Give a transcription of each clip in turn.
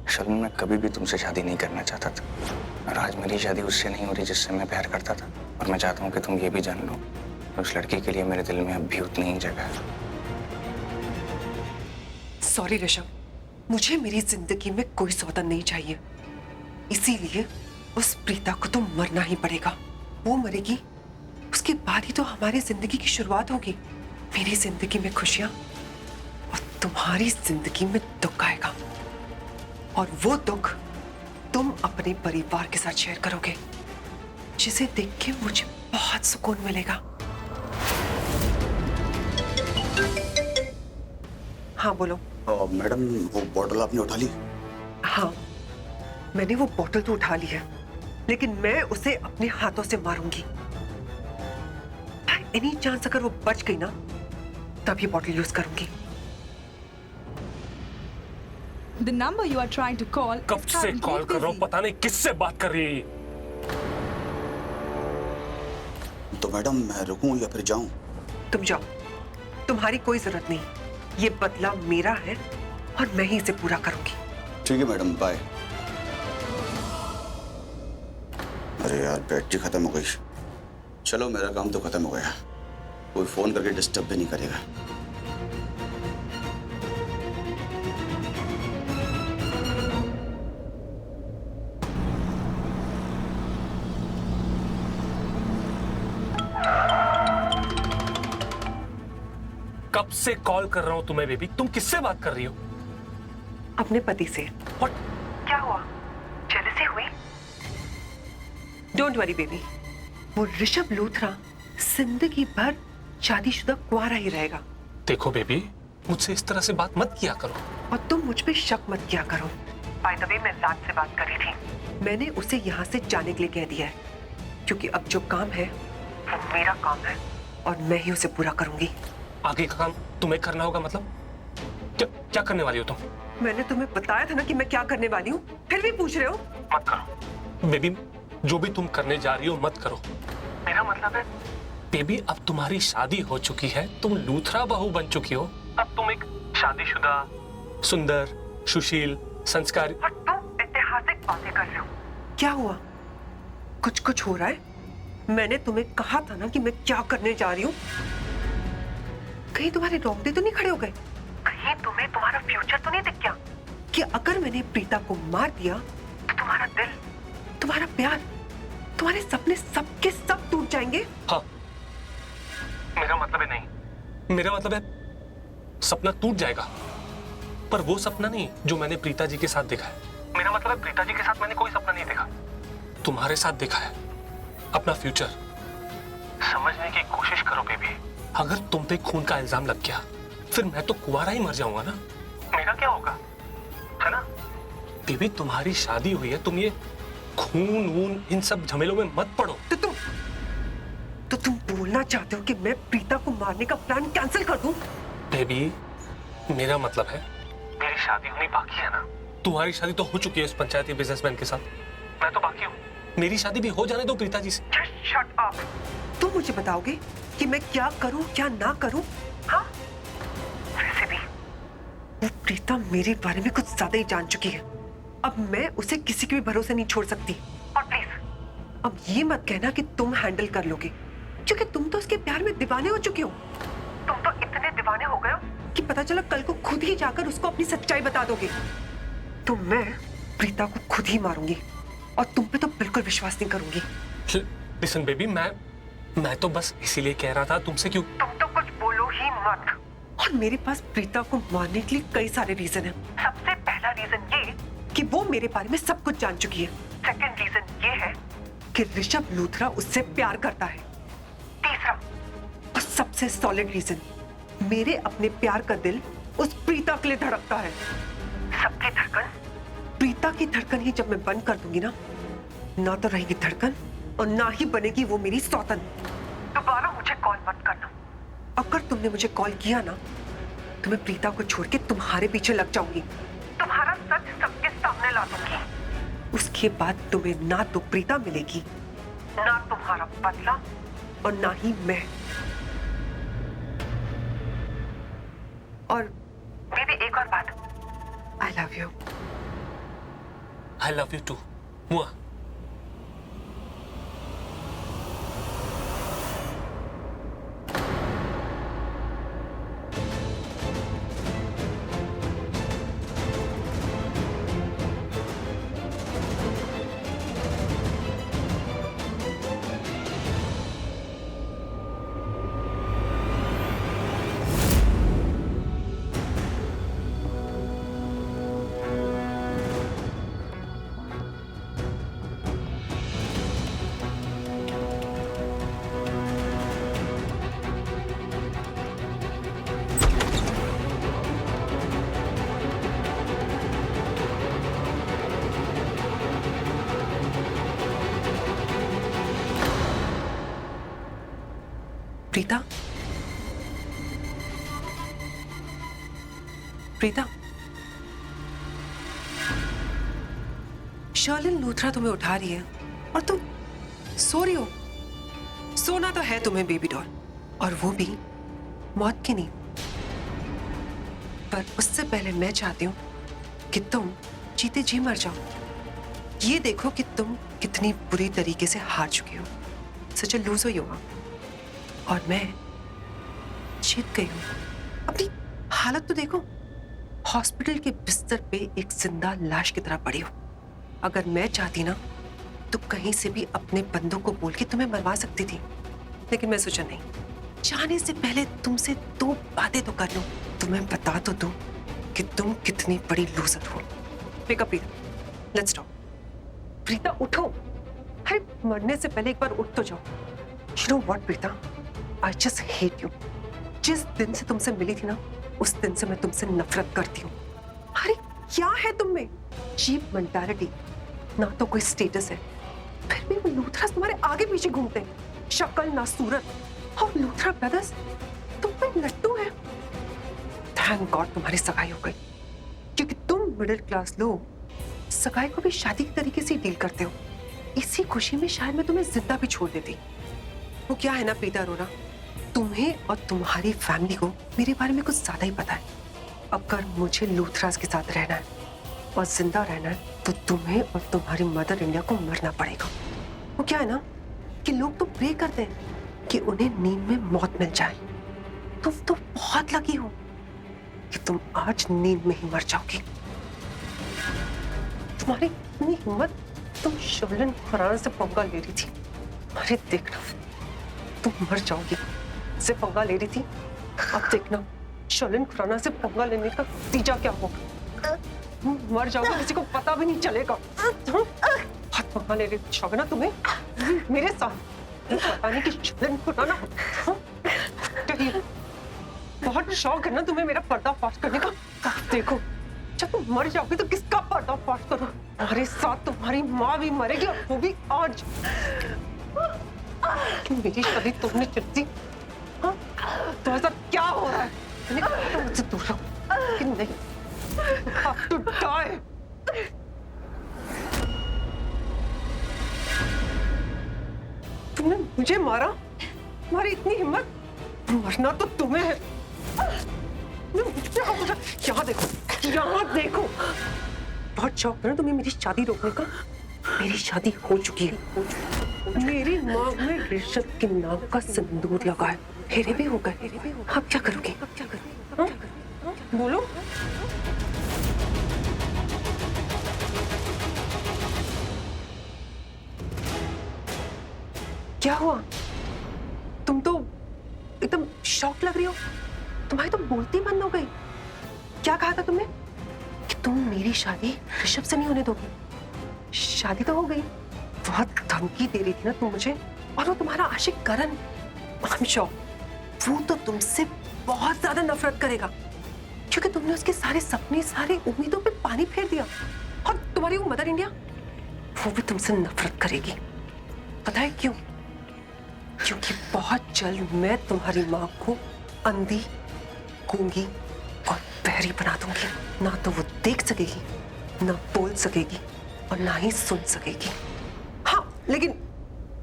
असल में मैं कभी भी तुमसे शादी नहीं करना चाहता था, और आज मेरी शादी उससे नहीं हो रही जिससे मैं प्यार करता था। और मैं चाहता हूँ कि तुम ये भी जान लो, उस लड़की के लिए मेरे दिल में अब भी उतनी ही जगह है। सॉरी ऋषभ, मुझे मेरी जिंदगी में कोई सौदा नहीं चाहिए, इसीलिए उस प्रीता को तो मरना ही पड़ेगा। वो मरेगी, उसके बाद ही तो हमारी जिंदगी की शुरुआत होगी। मेरी जिंदगी में खुशियां और तुम्हारी जिंदगी में दुख आएगा, और वो दुख तुम अपने परिवार के साथ शेयर करोगे, जिसे देख के मुझे बहुत सुकून मिलेगा। हाँ बोलो। मैडम, वो बॉटल आपने उठा ली? हाँ, मैंने वो बोतल तो उठा ली है, लेकिन मैं उसे अपने हाथों से मारूंगी। एनी चांस अगर वो बच गई ना, तब ये बोतल यूज करूंगी। The number you are trying to call. कब से कॉल कर रहा हूँ, पता नहीं किससे बात कर रही है। तो मैडम मैं रुकूं या फिर जाऊं? तुम जाओ, तुम्हारी कोई जरूरत नहीं। ये बदला मेरा है और मैं ही इसे पूरा करूंगी। ठीक है मैडम, बाय। अरे यार, बैटरी खत्म हो गई। चलो, मेरा काम तो खत्म हो गया। कोई फोन करके डिस्टर्ब भी नहीं करेगा। कब से कॉल कर रहा हूँ तुम्हें बेबी, तुम किससे बात कर रही हो? अपने पति से। What? क्या हुआ, जेलसी हुई? डोंट वरी बेबी, वो ऋषभ लूथरा जिंदगी भर शादीशुदा कुंवारा ही रहेगा। देखो बेबी, मुझसे इस तरह से बात मत किया करो। और तुम मुझ पे शक मत किया करो। बाय द वे, मैं राज से बात कर रही थी। मैंने उसे यहाँ से जाने के लिए कह दिया है, क्योंकि अब जो काम है वो मेरा काम है और मैं ही उसे पूरा करूंगी। आगे का काम तुम्हें करना होगा, मतलब क्या क्या करने वाली हो तुम? मैंने तुम्हें बताया था ना कि मैं क्या करने वाली हूँ, फिर भी पूछ रहे हो? मत करो बेबी, जो भी तुम करने जा रही हो मत करो। मेरा मतलब है बेबी, अब तुम्हारी शादी हो चुकी है, तुम लूथरा बहू बन चुकी हो। अब तुम एक शादीशुदा, सुंदर, सुशील, संस्कारी और तुम ऐतिहासिक बातें कर रहे हो। क्या हुआ, कुछ कुछ हो रहा है? मैंने तुम्हें कहा था ना कि मैं क्या करने जा रही हूँ। कहीं तुम्हारे रोंगटे तो नहीं खड़े हो गए? कहीं तुम्हें तुम्हारा फ्यूचर तो नहीं दिख गया कि अगर मैंने प्रीता को मार दिया तो तुम्हारा दिल, तुम्हारा प्यार, तुम्हारे सपने सबके सब टूट जाएंगे? हाँ, मेरा मतलब है नहीं, मेरा मतलब है सपना टूट जाएगा, पर वो सपना नहीं जो मैंने प्रीता जी के साथ देखा है। मेरा मतलब है प्रीता जी के साथ मैंने कोई सपना नहीं देखा, तुम्हारे साथ देखा है अपना फ्यूचर। समझने की कोशिश करो बेबी, अगर तुम पे खून का इल्जाम लग गया फिर मैं तो कुंवारा ही मर जाऊंगा ना। मेरा क्या होगा, है ना? बेबी, तुम्हारी शादी हुई है, तुम ये खून वून इन सब झमेलों में मत पड़ो। तो तुम बोलना चाहते हो कि मैं प्रीता को मारने का प्लान कैंसिल कर दूं? बेबी, मेरा मतलब है मेरी शादी होनी बाकी है ना। तुम्हारी शादी तो हो चुकी है उस पंचायती बिजनेसमैन के साथ, मैं तो बाकी हूँ। मेरी शादी भी हो जाने दो प्रीता जी से। Shut up. तुम मुझे बताओगे कि मैं क्या करूं क्या ना करूं? हाँ, वैसे भी वो प्रीता मेरे बारे में कुछ ज्यादा ही जान चुकी है। अब मैं उसे किसी के भी भरोसे नहीं छोड़ सकती। और प्लीज अब ये मत कहना कि तुम हैंडल कर लोगे, क्योंकि तुम तो उसके प्यार में दीवाने हो चुके हो। तुम तो इतने दीवाने हो गए हो कि पता चला कल को खुद ही जाकर उसको अपनी सच्चाई बता दोगे। तो मैं प्रीता को खुद ही मारूंगी और तुम पे तो बिल्कुल विश्वास नहीं करूंगी। लिसन बेबी, मैं तो बस इसीलिए कह रहा था तुमसे। क्यों? तुम तो कुछ बोलो ही मत। और मेरे पास प्रीता को मारने के लिए कई सारे रीजन हैं। सबसे पहला रीजन ये कि वो मेरे बारे में सब कुछ जान चुकी है। सेकंड रीजन ये है कि ऋषभ लूथरा उससे प्यार करता है। तीसरा और सबसे सॉलिड रीजन, मेरे अपने प्यार का दिल उस प्रीता के लिए धड़कता है। सबकी धड़कन, प्रीता की धड़कन ही जब मैं बंद कर दूंगी ना तो रहेगी धड़कन और ना ही बनेगी वो मेरी सौतन। दोबारा मुझे कॉल मत करना। अगर तुमने मुझे कॉल किया ना तो मैं प्रीता को छोड़ के तुम्हारे पीछे लग जाऊंगी, तुम्हारा सच सबके सामने ला दूंगी। उसके बाद तुम्हें ना तो प्रीता मिलेगी, ना तुम्हारा बदला, और ना ही मैं। और बेबी, एक और बात, I love you. I love you too. मुआ। प्रीता, प्रीता, शर्लिन लूथरा तुम्हें उठा रही है और तुम सो रही हो। सोना तो है तुम्हें बेबी डॉल, और वो भी मौत की नींद। पर उससे पहले मैं चाहती हूँ कि तुम जीते जी मर जाओ। ये देखो कि तुम कितनी बुरी तरीके से हार चुकी हो। सच ए लूजर यू आर। और मैं जीत गई हूं। अपनी हालत तो देखो, हॉस्पिटल के बिस्तर पे एक जिंदा लाश की तरह पड़ी हो। अगर मैं चाहती ना तो कहीं से भी अपने बंदों को बोल के तुम्हें मरवा सकती थी, लेकिन मैं सोचा नहीं। जाने से पहले तुमसे दो बातें तो कर लूं, तुम्हें बता तो दूं कि तुम कितनी बड़ी लूजर हो। Pick up Preeta, let's talk. Preeta उठो, अरे मरने से पहले एक बार उठ तो जाओ। You know what Preeta, I just hate you. जिस दिन से तुमसे मिली थी ना, उस दिन से मैं तुमसे नफरत करती हूँ। अरे क्या है तुम में? चीप मेंटालिटी, ना तो कोई स्टेटस है, फिर भी वो लूथरास तुम्हारे आगे पीछे घूमते हैं। शक्ल ना सूरत, और लूथरा ब्रदर्स तुम पे लट्टू है। थैंक गॉड तुम्हारी सगाई हो गई, क्योंकि तुम मिडिल क्लास लोग सगाई को भी शादी के तरीके से डील करते हो। इसी खुशी में शायद मैं तुम्हें जिंदा भी छोड़ देती। वो क्या है ना प्रीता अरोरा, तुम्हें और तुम्हारी फैमिली को मेरे बारे में कुछ ज्यादा ही पता है। अगर मुझे लूथरास के साथ रहना है और जिंदा रहना है तो तुम्हें और तुम्हारी मदर इंडिया को मरना पड़ेगा। वो क्या है ना कि लोग तो प्रे करते हैं कि उन्हें नींद में मौत मिल जाए। तुम तो बहुत लकी हो कि तुम आज नींद में ही मर जाओगी। तुम्हारी इतनी हिम्मत, तुम शर्लिन खुराना से पंगा ले रही थी। अरे देखना, तुम मर जाओगी। से पंगा ले रही थी, अब देखना शर्लिन खुराना से पंगा लेने का नतीजा क्या होगा। मर जाओगे, किसी को पता भी नहीं चलेगा। हाथ पंगा ले रही शौक है ना तुम्हें मेरे साथ। पता नहीं कि शर्लिन खुराना बहुत शौक है ना तुम्हें मेरा पर्दाफाश करने का। देखो जब तुम मर जाओगे तो किसका पर्दाफाश करो। तुम्हारे साथ तुम्हारी माँ भी मरेगी, और वो भी आज। मेरी शादी तुमने चुनती, हाँ? तो ऐसा क्या हो रहा है? मैंने कहा था मुझसे दूर रहो, कि नहीं, have to die. तुमने मुझे मारा, तुम्हारी इतनी हिम्मत, मरना तो तुम्हें है। यहाँ देखो, यहाँ देखो। बहुत शौक है ना तुम्हें मेरी शादी रोकने का। मेरी शादी हो चुकी है। मेरी माँ में ऋषभ के नाम का सिंदूर लगा है। फेरे भी हो गए। अब क्या करोगे? हाँ? बोलो। क्या हुआ? तुम तो एकदम शॉक लग रही हो। तुम्हारी तो बोलती बंद हो गई। क्या कहा था तुमने? कि तुम मेरी शादी ऋषभ से नहीं होने दोगी। शादी तो हो गई। बहुत धमकी दे रही थी ना तुम मुझे, और वो तुम्हारा आशिक करण, I'm sure, वो तो तुमसे बहुत ज्यादा नफरत करेगा, क्योंकि तुमने उसके सारे सपने, सारे उम्मीदों पे पानी फेर दिया। और तुम्हारी वो मदर इंडिया, वो भी तुमसे नफरत करेगी। पता है क्यों? क्योंकि बहुत जल्द मैं तुम्हारी माँ को अंधी, गूंगी और बहरी बना दूंगी। ना तो वो देख सकेगी, ना बोल सकेगी, और ना ही सुन सकेगी। हाँ, लेकिन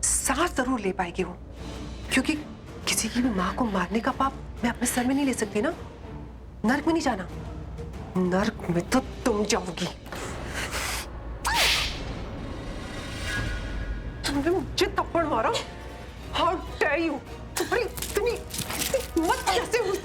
सांस जरूर ले पाएगी वो, क्योंकि किसी की भी माँ को मारने का पाप मैं अपने सर में नहीं ले सकती ना। नर्क में नहीं जाना, नर्क में तो तुम जाओगी। मारा? How dare you! तुम्हारी इतनी हिम्मत कैसे हुई?